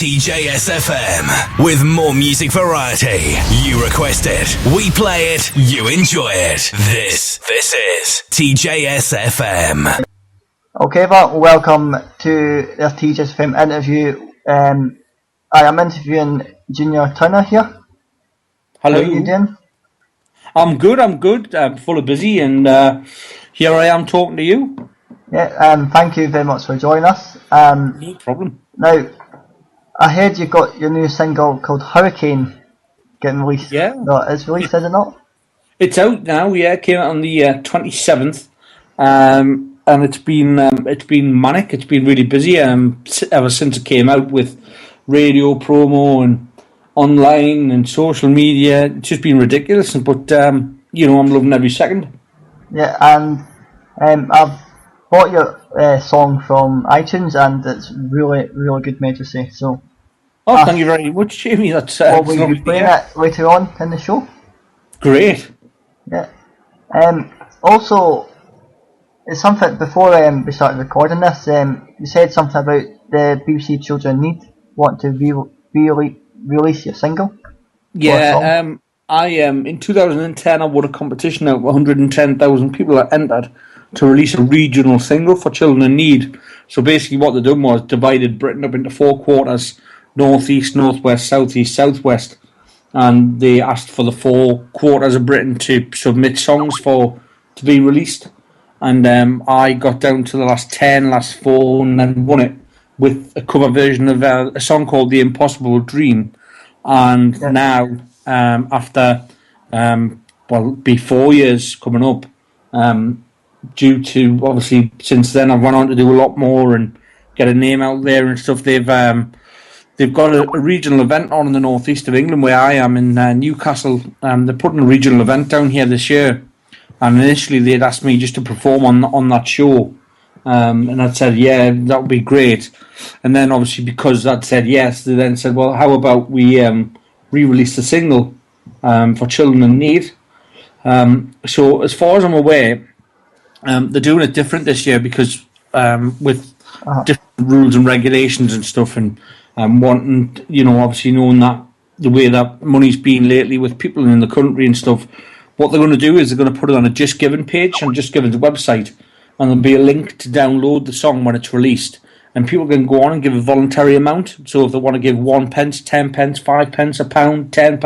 TJSFM with more music variety. You request it, we play it, you enjoy it. This is TJSFM. Okay, well, welcome to this TJSFM interview. I am interviewing Junior Turner here. Hello. How are you doing? I'm good. I'm full of busy, and here I am talking to you. Yeah, thank you very much for joining us. No problem. Now, I heard you got your new single called Hurricane getting released. Yeah. No, it's released, is it not? It's out now. Yeah, it came out on the 27th, and it's been manic. It's been really busy ever since it came out, with radio promo and online and social media. It's just been ridiculous. But I'm loving every second. Yeah, and I've bought your song from iTunes, and it's really, really good, may I just say. So. Thank you very much, Jamie. That's we'll be playing it later on in the show. Great. Yeah. Also, it's something before we started recording this. You said something about the BBC Children Need want to release your single. Yeah. In 2010 I won a competition out of 110,000 people that entered to release a regional single for children in need. So basically, what they done was divided Britain up into 4 quarters: north east, north west, south east, south west. And they asked for the 4 quarters of Britain to submit songs to be released. And I got down to the last 4, and then won it with a cover version of a song called The Impossible Dream. And now, after, be 4 years coming up, due to, obviously, since then I've went on to do a lot more and get a name out there and stuff. They've got a regional event on in the northeast of England, where I am in Newcastle. They're putting a regional event down here this year, and initially they'd asked me just to perform on that show, and I'd said, yeah, that would be great. And then obviously, because I'd said yes, they then said, well, how about we re-release the single for children in need. So as far as I'm aware, they're doing it different this year, because with different rules and regulations and stuff, and wanting, obviously knowing that the way that money's been lately with people in the country and stuff, what they're going to do is they're going to put it on a Just Giving page on Just Giving's website, and there'll be a link to download the song when it's released, and people can go on and give a voluntary amount. So if they want to give 1 pence, 10 pence, 5 pence, £1, £10,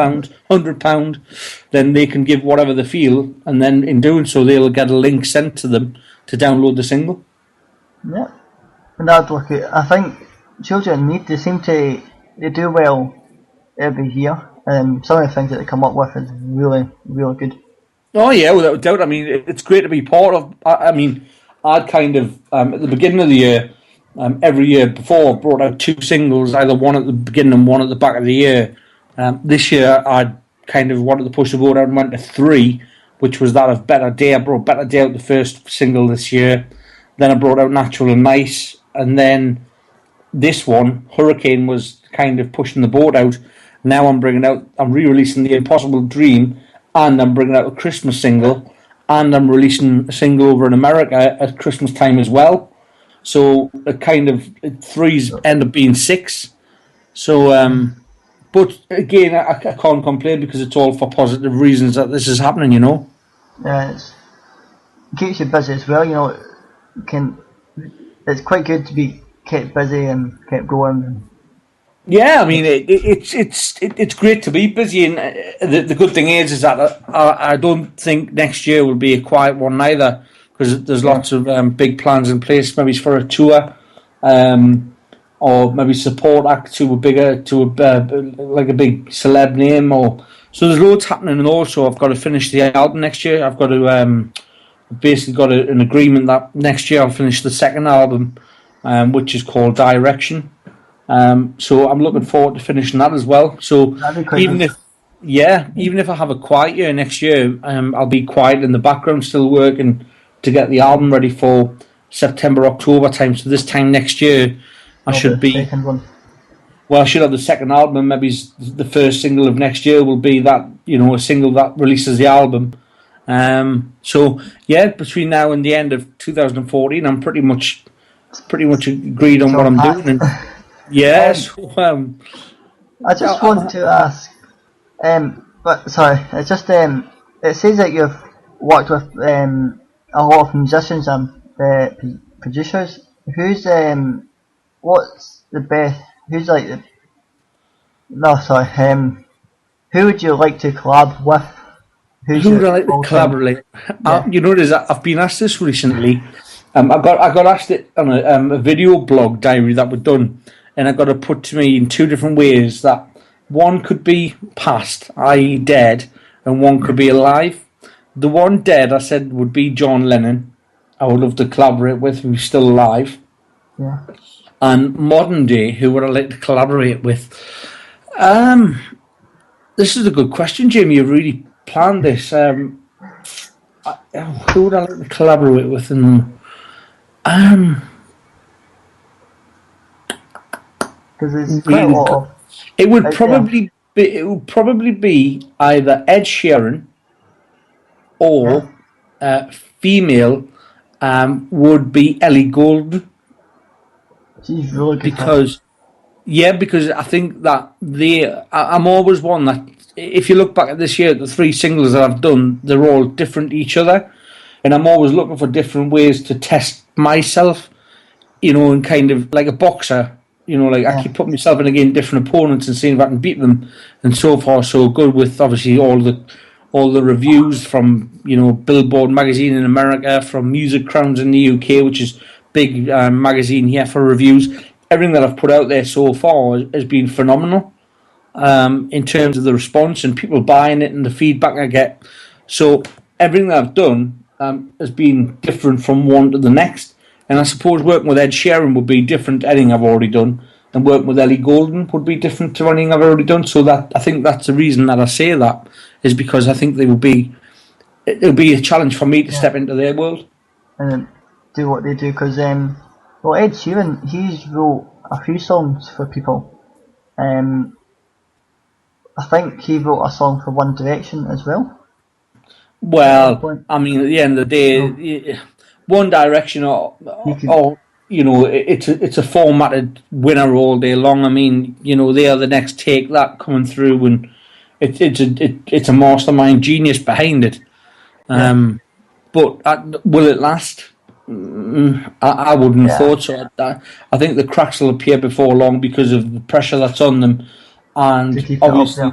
£100, then they can give whatever they feel, and then in doing so they'll get a link sent to them to download the single. Yeah, and that'd look it. I think Children Need, they do well every year. Some of the things that they come up with is really, really good. Oh yeah, without a doubt. I mean, it's great to be part of. I'd kind of, at the beginning of the year, every year before, I brought out 2 singles, either one at the beginning and one at the back of the year. This year, I kind of wanted to push the boat out and went to 3, which was that of Better Day. I brought Better Day out, the first single this year. Then I brought out Natural and Nice, and then this one, Hurricane, was kind of pushing the boat out. Now I'm re-releasing The Impossible Dream, and I'm bringing out a Christmas single, and I'm releasing a single over in America at Christmas time as well. So it 3's end up being 6. So, but again, I can't complain, because it's all for positive reasons that this is happening, Yeah, it keeps you busy as well, it's quite good to be kept busy and kept going. Yeah, I mean, it's great to be busy, and the good thing is that I don't think next year will be a quiet one either, because there's lots of big plans in place, maybe for a tour, or maybe support act to a big celeb name, so there's loads happening. And also, I've got to finish the album next year. I've got to basically got an agreement that next year I'll finish the second album, which is called Direction. So I'm looking forward to finishing that as well. So even if I have a quiet year next year, I'll be quiet in the background, still working to get the album ready for September, October time. So this time next year, I should be. Well, I should have the second album. Maybe the first single of next year will be that, a single that releases the album. So yeah, between now and the end of 2014, I'm pretty much agreed on what I'm doing. And Yes. I just want to ask, but sorry, it's just it says that you've worked with a lot of musicians and producers. Who's what's the best? Who's like the no sorry who would you like to collab with? Who's Who would I your like to all-time? collaborate? Yeah. You know, I've been asked this recently. I got asked it on a video blog diary that was done, and I got to put to me in two different ways. That one could be past, i.e., dead, and one could be alive. The one dead, I said, would be John Lennon. I would love to collaborate with, who's still alive. Yeah. And modern day, who would I like to collaborate with? This is a good question, Jamie. You really planned this. Who would I like to collaborate with? Because there's quite a lot of It would out probably be. It would probably be either Ed Sheeran or female. Would be Ellie Goulding she's really good. because because I think that I'm always one that if you look back at this year, the three singles that I've done, they're all different to each other, and I'm always looking for different ways to test myself. You know, and kind of like a boxer. You know, like I keep putting myself in against different opponents and seeing if I can beat them, and so far so good. With obviously all the reviews from Billboard magazine in America, from Music Crowns in the UK, which is big magazine here for reviews. Everything that I've put out there so far has been phenomenal in terms of the response and people buying it and the feedback I get. So everything that I've done has been different from one to the next. And I suppose working with Ed Sheeran would be different to anything I've already done, and working with Ellie Goulding would be different to anything I've already done. So that I think that's the reason that I say that is because I think it'll be a challenge for me to step into their world and do what they do. Because well, Ed Sheeran, he's wrote a few songs for people. I think he wrote a song for One Direction as well. Well, I mean, at the end of the day, One Direction, it's a formatted winner all day long. I mean, they are the next Take That coming through, and it's a mastermind genius behind it. But will it last? I wouldn't have thought so. I think the cracks will appear before long because of the pressure that's on them, and obviously,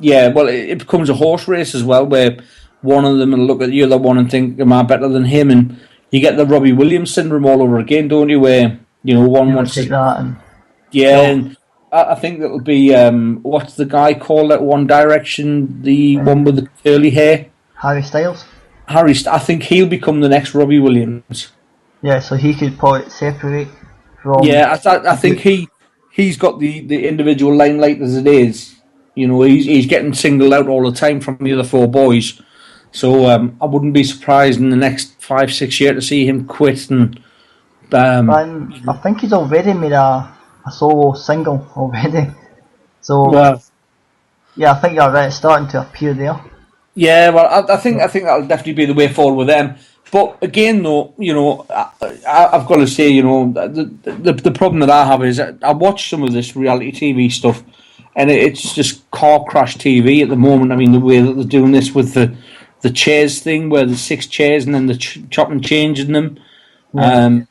it becomes a horse race as well, where one of them will look at the other one and think, "Am I better than him?" And you get the Robbie Williams syndrome all over again, don't you? Where one wants to take that and and I think it'll be what's the guy called at One Direction, the one with the curly hair, Harry Styles. I think he'll become the next Robbie Williams. Yeah, so he could probably separate from. Yeah, I think he's got the individual limelight as it is. He's getting singled out all the time from the other four boys. So I wouldn't be surprised in the next 5-6 years to see him quit. And I think he's already made a solo single already. So I think you're right. It's starting to appear there. Yeah, well, I think that'll definitely be the way forward with them. But again, though, I've got to say, the problem that I have is I watch some of this reality TV stuff, and it's just car crash TV at the moment. I mean, the way that they're doing this with the chairs thing, where there's 6 chairs and then the chop and changing them. Yeah.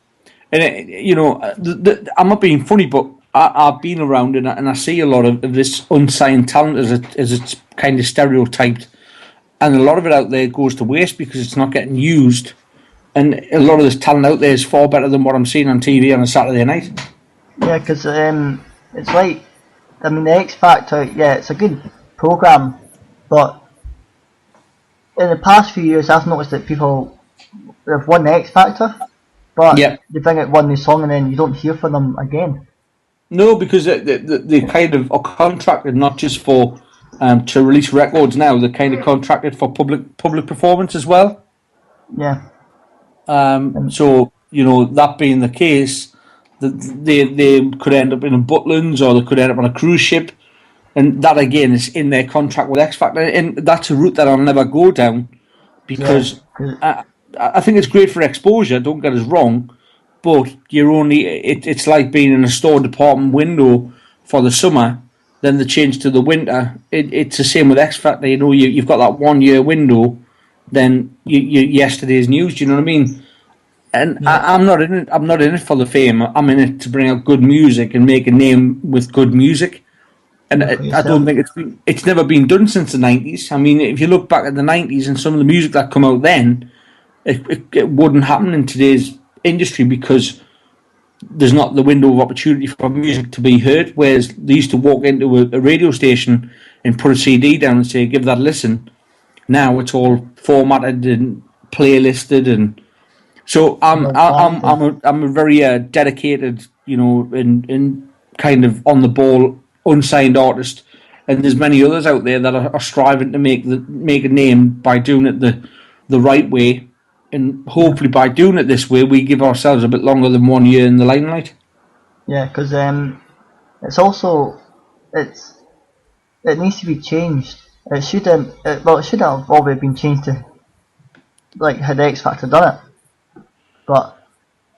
I'm not being funny, but I've been around and I see a lot of this unsigned talent as it's kind of stereotyped. And a lot of it out there goes to waste because it's not getting used. And a lot of this talent out there is far better than what I'm seeing on TV on a Saturday night. Yeah, because it's like, I mean, the X Factor, it's a good programme, but in the past few years I've noticed that people have won the X Factor, but they bring out one new song and then you don't hear from them again. No, because they kind of are contracted not just for to release records now, they're kind of contracted for public performance as well. Yeah. So, that being the case, they could end up in a Butlins or they could end up on a cruise ship. And that, again, is in their contract with X Factor. And that's a route that I'll never go down because I think it's great for exposure, don't get us wrong. but you're only it's like being in a store department window for the summer. Then the change to the winter. It's the same with X Factor. You know, you've got that 1 year window. Then you yesterday's news. Do you know what I mean? And I'm not in it. I'm not in it for the fame. I'm in it to bring out good music and make a name with good music. And I don't think it's never been done since the 90s. I mean, if you look back at the 90s and some of the music that come out then, it wouldn't happen in today's industry because there's not the window of opportunity for music to be heard. Whereas they used to walk into a radio station and put a CD down and say, "Give that a listen." Now it's all formatted and playlisted, and so I'm a very dedicated, you know, and kind of on the ball, unsigned artist. And there's many others out there that are striving to make a name by doing it the right way, and hopefully by doing it this way, we give ourselves a bit longer than 1 year in the limelight. Yeah, because it's also it needs to be changed. It should it should have already been changed to like had the X Factor done it, but.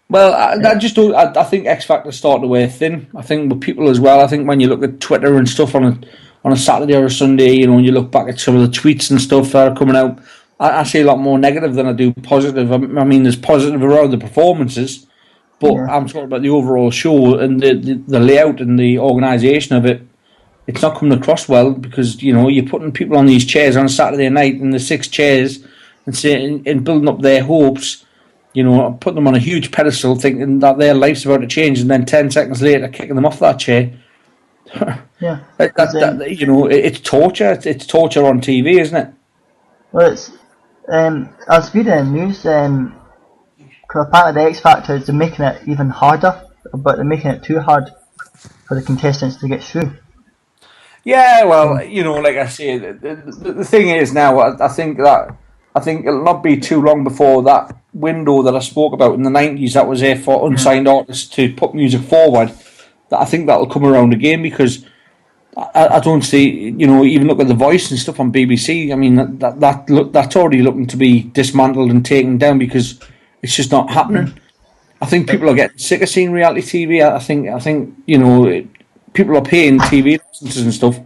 Well, I just don't. I think X Factor's starting to wear thin. I think with people as well. I think when you look at Twitter and stuff on a Saturday or a Sunday, you know, and you look back at some of the tweets and stuff that are coming out, I see a lot more negative than I do positive. I mean, there's positive around the performances, but I'm talking about the overall show and the layout and the organisation of it. It's not coming across well because, you know, you're putting people on these chairs on a Saturday night in the 6 chairs and building up their hopes. You know, putting them on a huge pedestal, thinking that their life's about to change, and then 10 seconds later, kicking them off that chair. Yeah, you know, it's torture. It's torture on TV, isn't it? Well, it's I was reading in the news. Cause apparently the X Factor is making it even harder, but they're making it too hard for the contestants to get through. Yeah, well, you know, like I say, the thing is now, I think it'll not be too long before that window that I spoke about in the 90s that was there for unsigned artists to put music forward, that I think that'll come around again because I don't see, you know, even look at The Voice and stuff on BBC. I mean, that's already looking to be dismantled and taken down because it's just not happening. I think people are getting sick of seeing reality TV. I think you know, people are paying TV licenses and stuff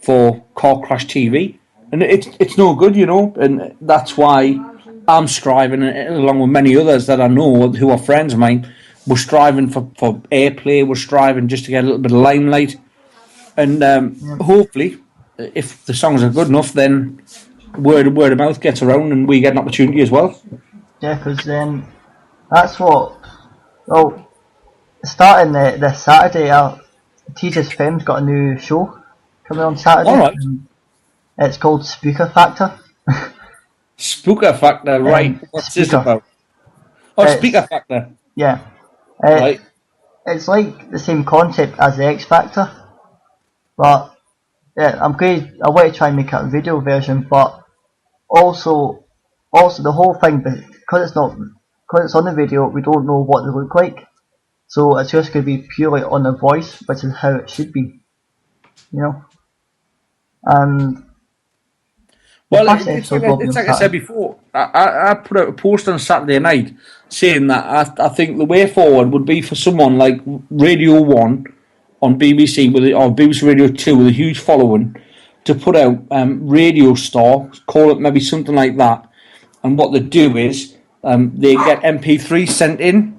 for car crash TV. And it's no good, you know, and that's why I'm striving, along with many others that I know who are friends of mine. We're striving for airplay. We're striving just to get a little bit of limelight, and hopefully, if the songs are good enough, then word of mouth gets around, and we get an opportunity as well. Yeah, because that's what. Well, starting this Saturday, TJ's Fem's got a new show coming on Saturday. All right. It's called Spreaker Factor. Spreaker Factor, right? What's this about? Oh, Spreaker Factor. Yeah. Right. It's like the same concept as the X Factor, but yeah, I want to try and make it a video version, but also the whole thing, because it's on the video, we don't know what they look like, so it's just going to be purely on the voice, which is how it should be, you know. And well, it's like I said before. I put out a post on Saturday night saying that I think the way forward would be for someone like Radio 1 on BBC or BBC Radio 2 with a huge following to put out Radio Star, call it maybe something like that. And what they do is they get MP3 sent in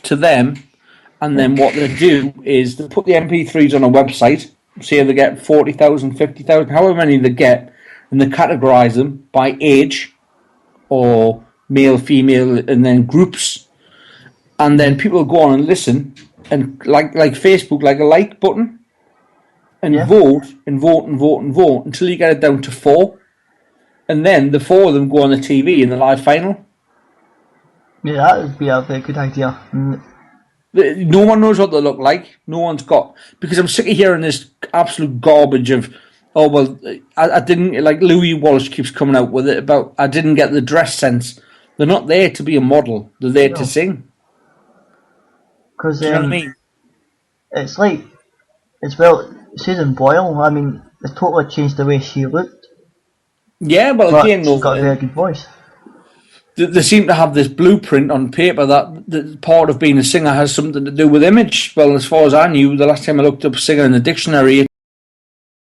to them, and then what they do is they put the MP3s on a website. Say they get 40,000, 50,000, however many they get, and they categorise them by age or male, female, and then groups. And then people go on and listen, and like Facebook, like a like button, and vote and vote and vote and vote until you get it down to 4. And then the 4 of them go on the TV in the live final. Yeah, that would be a very good idea. No one knows what they look like. No one's got... Because I'm sick of hearing this absolute garbage of, oh, well, I didn't... Like Louis Walsh keeps coming out with it about, I didn't get the dress sense. They're not there to be a model. They're there to sing. Because, do you know what I mean? It's like... It's, well, Susan Boyle, I mean, it's totally changed the way she looked. Yeah, well, but again... she's got a very good voice. they seem to have this blueprint on paper that part of being a singer has something to do with image. Well, as far as I knew, the last time I looked up singer in the dictionary,